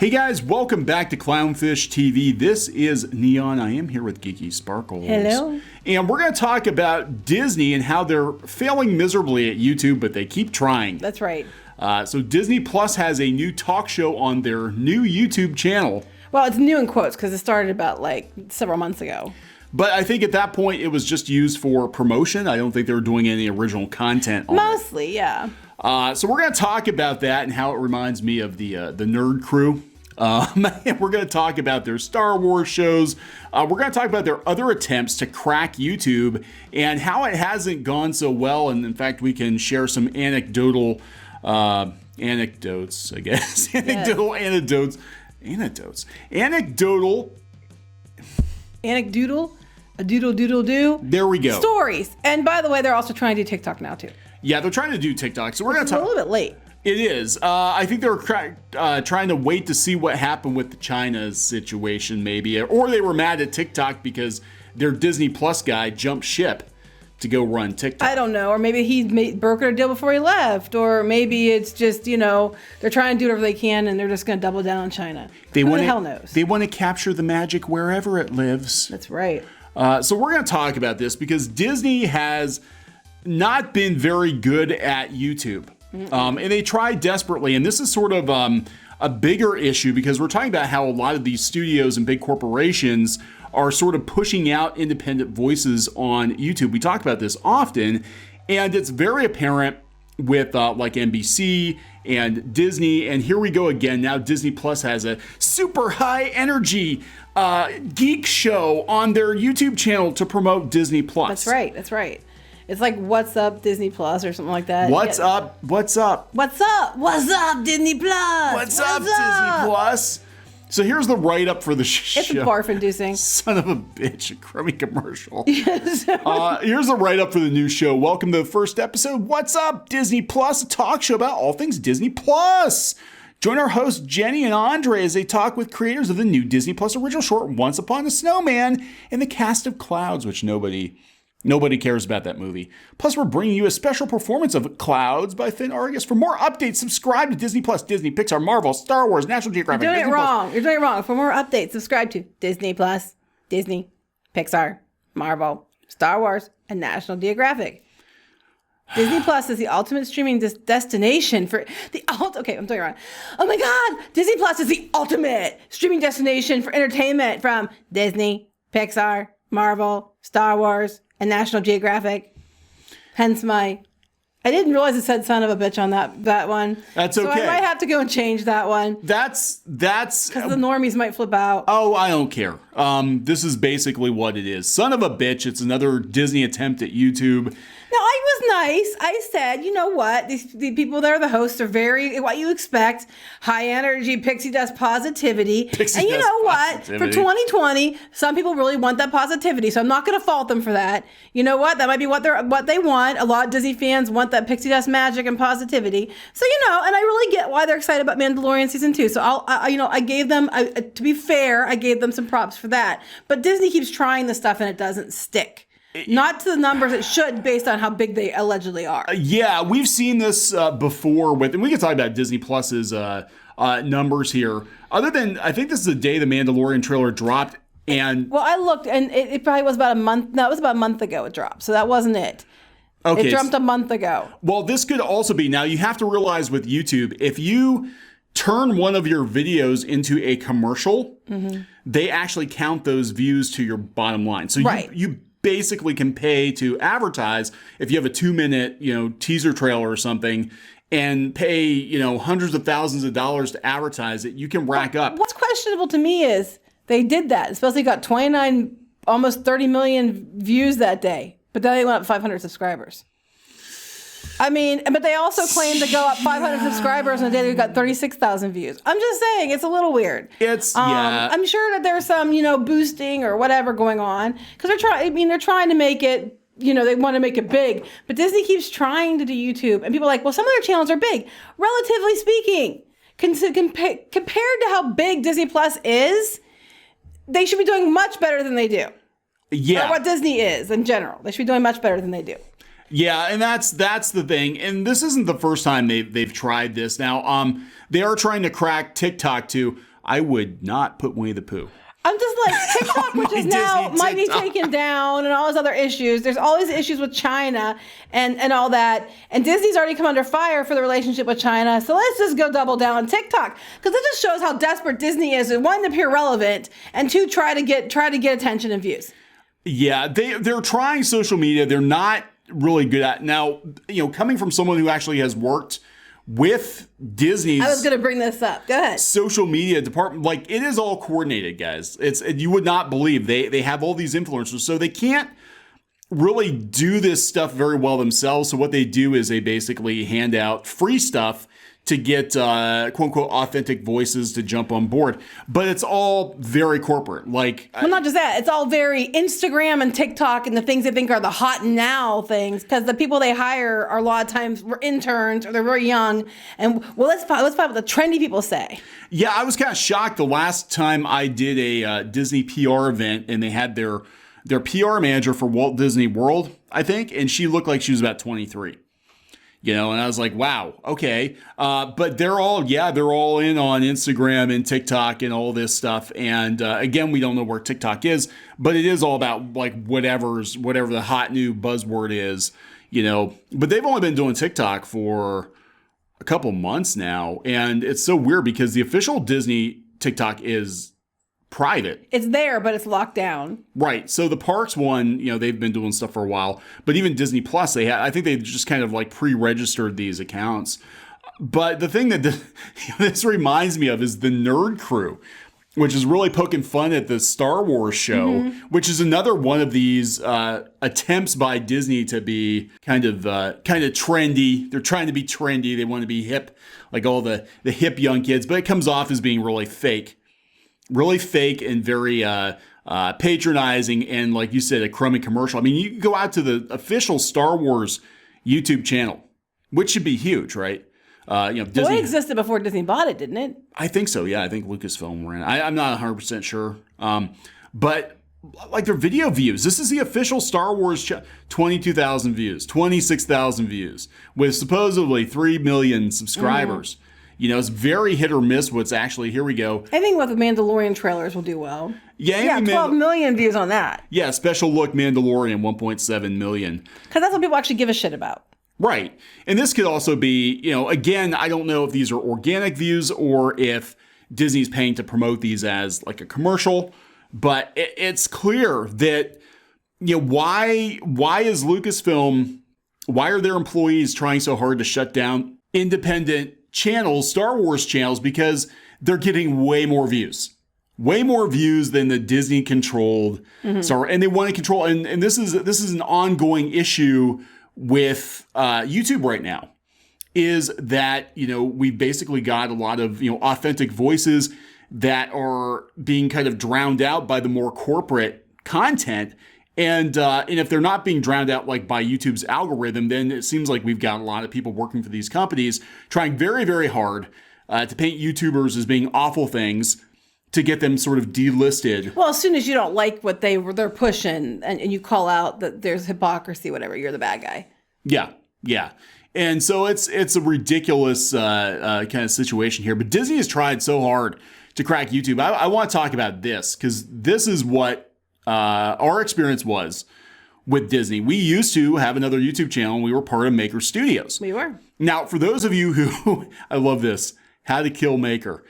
Hey guys, welcome back to Clownfish TV. This is Kneon. I am here with Geeky Sparkles. Hello. And we're going to talk about Disney and how they're failing miserably at YouTube, but they keep trying. That's right. So Disney Plus has a new talk show on their new YouTube channel. Well, it's new in quotes because it started about several months ago. But I think at that point it was just used for promotion. I don't think they were doing any original content on Mostly, yeah. So we're going to talk about that and how it reminds me of the Nerd Crew. We're going to talk about their Star Wars shows. We're going to talk about their other attempts to crack YouTube and how it hasn't gone so well. And in fact, we can share some anecdotal anecdotes, I guess. Anecdotal. Anecdotal? A doodle doodle do? There we go. Stories. And by the way, they're also trying to do TikTok now too. Yeah, they're trying to do TikTok. So we're going to talk. A little bit late. It is. I think they were trying to wait to see what happened with the China situation, maybe. Or they were mad at TikTok because their Disney Plus guy jumped ship to go run TikTok. I don't know. Or maybe he brokered a deal before he left. Or maybe it's just, they're trying to do whatever they can and they're just going to double down on China. Who the hell knows? They want to capture the magic wherever it lives. That's right. So we're going to talk about this because Disney has not been very good at YouTube. And they tried desperately. And this is sort of a bigger issue because we're talking about how a lot of these studios and big corporations are sort of pushing out independent voices on YouTube. We talk about this often, and it's very apparent with like NBC and Disney. And here we go again. Now Disney Plus has a super high energy geek show on their YouTube channel to promote Disney Plus. That's right. That's right. It's like, what's up, Disney Plus, or something like that. What's up? What's up? What's up? What's up, Disney Plus? What's up, Disney Plus? So here's the write-up for the show. It's barf-inducing. Son of a bitch, a crummy commercial. Yes. Here's the write-up for the new show. Welcome to the first episode. What's up, Disney Plus? A talk show about all things Disney Plus. Join our hosts, Jenny and Andre, as they talk with creators of the new Disney Plus original short, Once Upon a Snowman, and the cast of Clouds, which nobody cares about that movie. Plus, we're bringing you a special performance of Clouds by Finn Argus. For more updates, subscribe to Disney Plus, Disney, Pixar, Marvel, Star Wars, National Geographic. You're doing Disney it wrong. Plus. You're doing it wrong. For more updates, subscribe to Disney Plus, Disney, Pixar, Marvel, Star Wars, and National Geographic. Disney Plus is the ultimate streaming destination for the okay, I'm doing it wrong. Oh my God, Disney Plus is the ultimate streaming destination for entertainment from Disney, Pixar, Marvel, Star Wars, and National Geographic. Hence I didn't realize it said son of a bitch on that one. That's okay. So I might have to go and change that one. That's because the normies might flip out. Oh, I don't care. This is basically what it is. Son of a bitch. It's another Disney attempt at YouTube. No, I was nice. I said, you know what? The people that are the hosts are very, what you expect, high energy, pixie dust positivity. And you know what? For 2020, some people really want that positivity, so I'm not going to fault them for that. You know what? That might be what they want. A lot of Disney fans want that pixie dust magic and positivity. So, and I really get why they're excited about Mandalorian season 2. So I gave them, to be fair, I gave them some props for that. But Disney keeps trying this stuff and it doesn't stick. Not to the numbers it should, based on how big they allegedly are. Yeah, we've seen this before and we can talk about Disney Plus's numbers here. Other than, I think this is the day the Mandalorian trailer dropped, and well, I looked, and it probably was about a month. No, it was about a month ago it dropped, so that wasn't it. Okay, it dropped a month ago. Well, this could also be. Now you have to realize with YouTube, if you turn one of your videos into a commercial, they actually count those views to your bottom line. So you basically can pay to advertise if you have a 2-minute, teaser trailer or something, and pay, hundreds of thousands of dollars to advertise it. You can rack up. What's questionable to me is they did that. Supposedly got 29, almost 30 million views that day, but then they went up 500 subscribers. I mean, but they also claimed to go up 500 subscribers on a day they got 36,000 views. I'm just saying, it's a little weird. I'm sure that there's some, boosting or whatever going on, because they're trying to make it, they want to make it big. But Disney keeps trying to do YouTube, and people are like, well, some of their channels are big, relatively speaking, compared to how big Disney Plus is. They should be doing much better than they do. Yeah, or what Disney is in general. They should be doing much better than they do. Yeah, and that's the thing. And this isn't the first time they've tried this. Now, they are trying to crack TikTok too. I would not put Winnie the Pooh. I'm just like, TikTok, which is now Disney might be TikTok. taken down, and all these other issues. There's all these issues with China and all that. And Disney's already come under fire for the relationship with China. So let's just go double down on TikTok, because it just shows how desperate Disney is. And one, to appear relevant, and two, try to get attention and views. Yeah, they're trying social media. They're not really good at now. Coming from someone who actually has worked with Disney's I was going to bring this up. Go ahead. social media department, like, it is all coordinated, guys. You would not believe they have all these influencers, so they can't really do this stuff very well themselves. So what they do is they basically hand out free stuff to get quote unquote authentic voices to jump on board. But it's all very corporate. Like, Well, not just that. It's all very Instagram and TikTok and the things they think are the hot now things, because the people they hire are a lot of times were interns or they're very young. And well, let's find what the trendy people say. yeah, I was kind of shocked the last time I did a Disney PR event, and they had their PR manager for Walt Disney World, I think, and she looked like she was about 23. And I was like, wow, okay. But they're all in on Instagram and TikTok and all this stuff. And again, we don't know where TikTok is, but it is all about like whatever the hot new buzzword is, But they've only been doing TikTok for a couple months now. And it's so weird because the official Disney TikTok is private. It's there, but it's locked down. Right. So the parks one, they've been doing stuff for a while, but even Disney Plus, I think they just kind of like pre-registered these accounts. But the thing that this reminds me of is the Nerd Crew, which is really poking fun at the Star Wars show, which is another one of these attempts by Disney to be kind of trendy. They're trying to be trendy. They want to be hip, like all the hip young kids, but it comes off as being really fake. Really fake and very patronizing, and like you said, a crummy commercial. I mean, you can go out to the official Star Wars YouTube channel, which should be huge, right? Disney. Well, it existed before Disney bought it, didn't it? I think so. Yeah, I think Lucasfilm ran it. I'm not 100% sure, but like their video views. This is the official Star Wars 22,000 views, 26,000 views, with supposedly 3 million subscribers. It's very hit or miss what's actually, here we go. I think what the Mandalorian trailers will do well. Yeah, 12 million views on that. Yeah, special look Mandalorian, 1.7 million. Because that's what people actually give a shit about. Right. And this could also be, again, I don't know if these are organic views or if Disney's paying to promote these as like a commercial, but it's clear that, why is Lucasfilm, why are their employees trying so hard to shut down independent channels, Star Wars channels, because they're getting way more views than the Disney controlled Star Wars, and they want to control. And this is an ongoing issue with YouTube right now, is that we've basically got a lot of authentic voices that are being kind of drowned out by the more corporate content. And if they're not being drowned out like by YouTube's algorithm, then it seems like we've got a lot of people working for these companies trying very, very hard to paint YouTubers as being awful things to get them sort of delisted. Well, as soon as you don't like what they're pushing and you call out that there's hypocrisy, whatever, you're the bad guy. Yeah. And so it's a ridiculous kind of situation here. But Disney has tried so hard to crack YouTube. I want to talk about this because this is what our experience was with Disney. We used to have another YouTube channel, and we were part of Maker Studios. We were. Now, for those of you who, I love this, How to Kill Maker.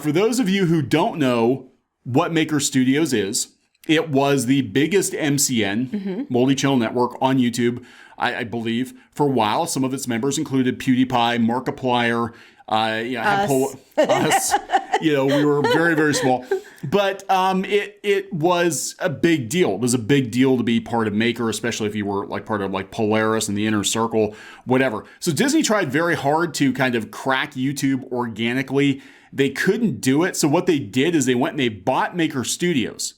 For those of you who don't know what Maker Studios is, it was the biggest MCN, multi-channel network on YouTube, I believe, for a while. Some of its members included PewDiePie, Markiplier, us. We were very, very small. But it was a big deal. It was a big deal to be part of Maker, especially if you were like part of like Polaris and the Inner Circle, whatever. So Disney tried very hard to kind of crack YouTube organically. They couldn't do it. So what they did is they went and they bought Maker Studios.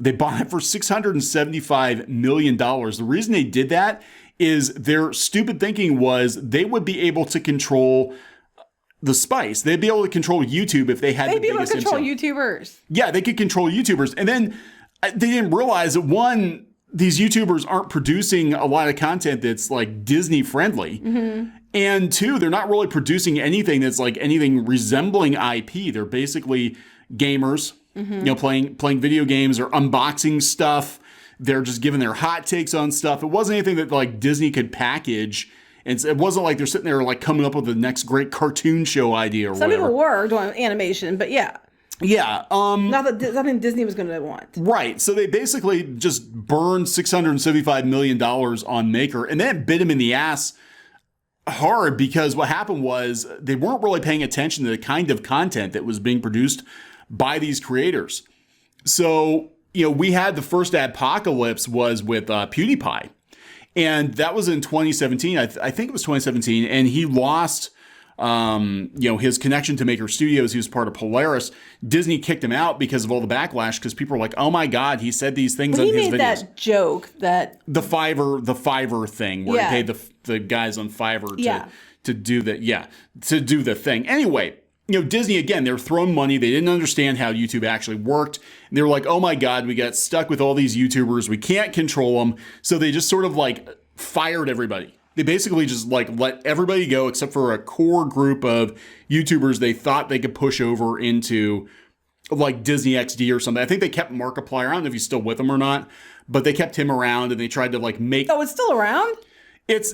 They bought it for $675 million. The reason they did that is their stupid thinking was they would be able to control the spice. They'd be able to control YouTube if they had the biggest. They'd be able to control YouTubers. Yeah, they could control YouTubers. And then they didn't realize that, one, these YouTubers aren't producing a lot of content that's like Disney friendly. And two, they're not really producing anything that's like anything resembling IP. They're basically gamers, playing video games or unboxing stuff. They're just giving their hot takes on stuff. It wasn't anything that like Disney could package. And it wasn't like they're sitting there like coming up with the next great cartoon show idea or Some whatever. people were doing animation, but yeah. Yeah. Not that something Disney was going to want. Right. So they basically just burned $675 million on Maker, and that bit them in the ass hard because what happened was they weren't really paying attention to the kind of content that was being produced by these creators. So, we had the first apocalypse was with PewDiePie. And that was in 2017. I think it was 2017. And he lost, his connection to Maker Studios. He was part of Polaris. Disney kicked him out because of all the backlash. Because people were like, "Oh my God, he said these things on his videos." He made that joke that the Fiverr thing, where he paid the guys on Fiverr to do that. Yeah, to do the thing. Anyway, Disney, again, they're throwing money. They didn't understand how YouTube actually worked. And they were like, oh my God, we got stuck with all these YouTubers. We can't control them. So they just sort of like fired everybody. They basically just like let everybody go except for a core group of YouTubers they thought they could push over into like Disney XD or something. I think they kept Markiplier. I don't know if he's still with them or not, but they kept him around and they tried to like make... Oh, it's still around?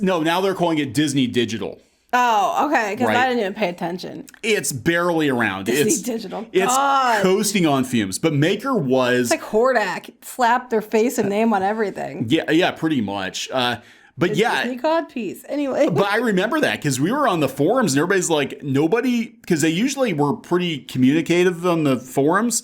Now they're calling it Disney Digital. Oh, okay, because I didn't even pay attention. It's barely around. Disney Digital. It's coasting on fumes. But Maker was... It's like Hordak. Slapped their face and name on everything. Yeah, pretty much. But yeah. Disney codpiece. Anyway. But I remember that because we were on the forums and everybody's like, nobody... Because they usually were pretty communicative on the forums.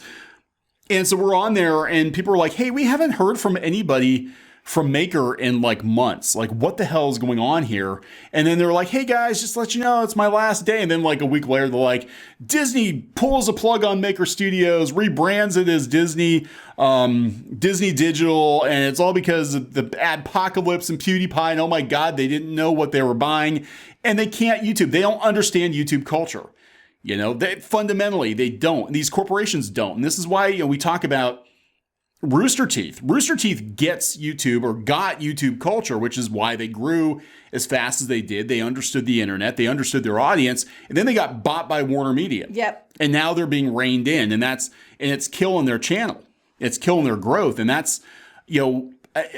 And so we're on there and people were like, hey, we haven't heard from anybody from Maker in like months. Like, what the hell is going on here? And then they're like, hey guys, just to let you know, it's my last day. And then like a week later, they're like, Disney pulls a plug on Maker Studios, rebrands it as Disney Digital. And it's all because of the apocalypse and PewDiePie. And oh my God, they didn't know what they were buying. And they can't YouTube. They don't understand YouTube culture. Fundamentally, they don't. These corporations don't. And this is why, we talk about Rooster Teeth. Rooster Teeth gets YouTube or got YouTube culture, which is why they grew as fast as they did. They understood the internet. They understood their audience. And then they got bought by Warner Media. Yep. And now they're being reined in. And it's killing their channel. It's killing their growth. And that's,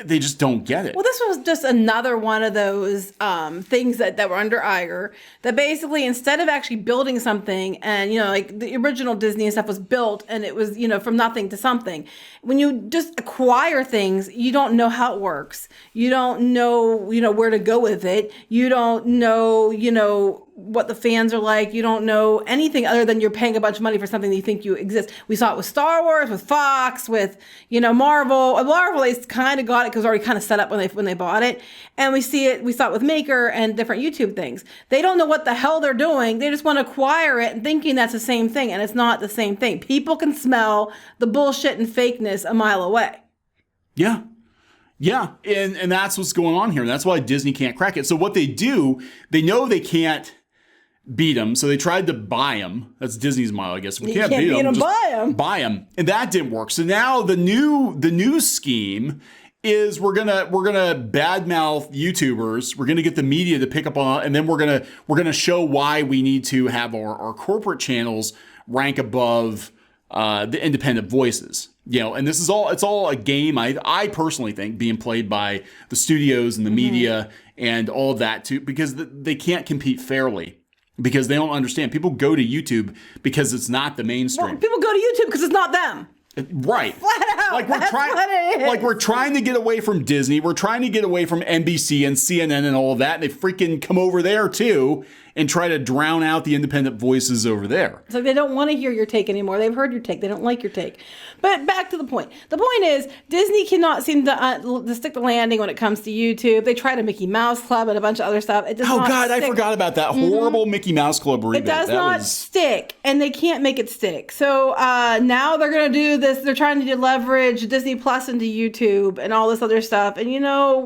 they just don't get it. Well, this was just another one of those things that were under Iger that basically instead of actually building something and, like the original Disney and stuff was built and it was, from nothing to something. When you just acquire things, you don't know how it works. You don't know, where to go with it. You don't know, what the fans are like. You don't know anything other than you're paying a bunch of money for something that you think you exist. We saw it with Star Wars, with Fox, with, Marvel. Marvel, they kind of got it because it was already kind of set up when they bought it. And we saw it with Maker and different YouTube things. They don't know what the hell they're doing. They just want to acquire it and thinking that's the same thing. And it's not the same thing. People can smell the bullshit and fakeness a mile away. Yeah. Yeah. And that's what's going on here. And that's why Disney can't crack it. So what they do, they know they can't beat them, so they tried to buy them. That's Disney's model, I guess. If we can't beat them, just buy them, and that didn't work. So now the new scheme is we're gonna badmouth YouTubers. We're gonna get the media to pick up on, and then we're gonna show why we need to have our corporate channels rank above the independent voices. And this is it's all a game. I personally think being played by the studios and the media and all of that too, because they can't compete fairly. Because they don't understand. People go to YouTube because it's not the mainstream. Well, people go to YouTube because it's not them. Right. Flat out. We're trying to get away from Disney. We're trying to get away from NBC and CNN and all of that. And they freaking come over there too and try to drown out the independent voices over there. It's like they don't want to hear your take anymore. They've heard your take. They don't like your take. But back to the point. The point is Disney cannot seem to stick the landing when it comes to YouTube. They tried a Mickey Mouse Club and a bunch of other stuff. It does not stick. I forgot about that horrible Mickey Mouse Club reboot. It does not stick, and they can't make it stick. So now they're going to do this. They're trying to leverage Disney Plus into YouTube and all this other stuff. And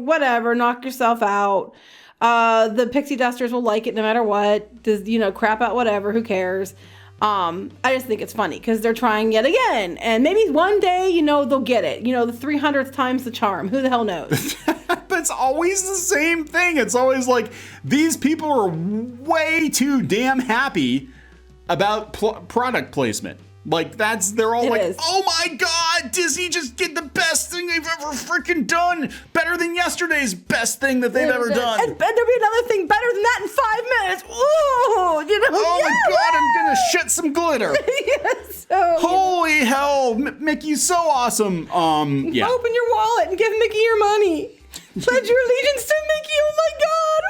whatever, knock yourself out. The pixie dusters will like it no matter what. Just, crap out whatever. Who cares? I just think it's funny because they're trying yet again. And maybe one day, they'll get it. The 300th time's the charm. Who the hell knows? it's always the same thing. It's always like these people are way too damn happy about product placement. Like they're all like, oh my God, Disney just did the best thing they've ever freaking done. Better than yesterday's best thing that they've ever done. And there'll be another thing better than that in 5 minutes. Ooh, you know. Oh my God, I'm gonna shit some glitter. Yes. Holy hell, Mickey's so awesome. Yeah. Open your wallet and give Mickey your money. Pledge your allegiance to Mickey. Oh my God.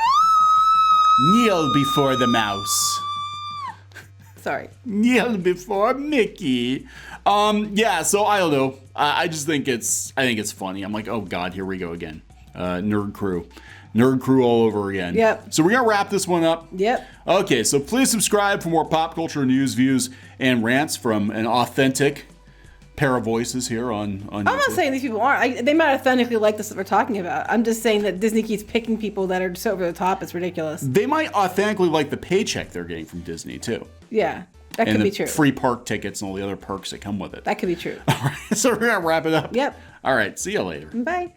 Kneel before the mouse. Sorry. Kneel before Mickey. Yeah, so I don't know. I just think it's funny. I'm like, oh God, here we go again. Nerd crew all over again. Yep. So we're gonna wrap this one up. Yep. Okay, so please subscribe for more pop culture news, views, and rants from an authentic pair of voices here on YouTube. I'm not saying these people aren't. They might authentically like this that we're talking about. I'm just saying that Disney keeps picking people that are just over the top. It's ridiculous. They might authentically like the paycheck they're getting from Disney too. Yeah, that could be true. Free park tickets and all the other perks that come with it. That could be true. All right, so we're gonna wrap it up. Yep. All right, see you later. Bye.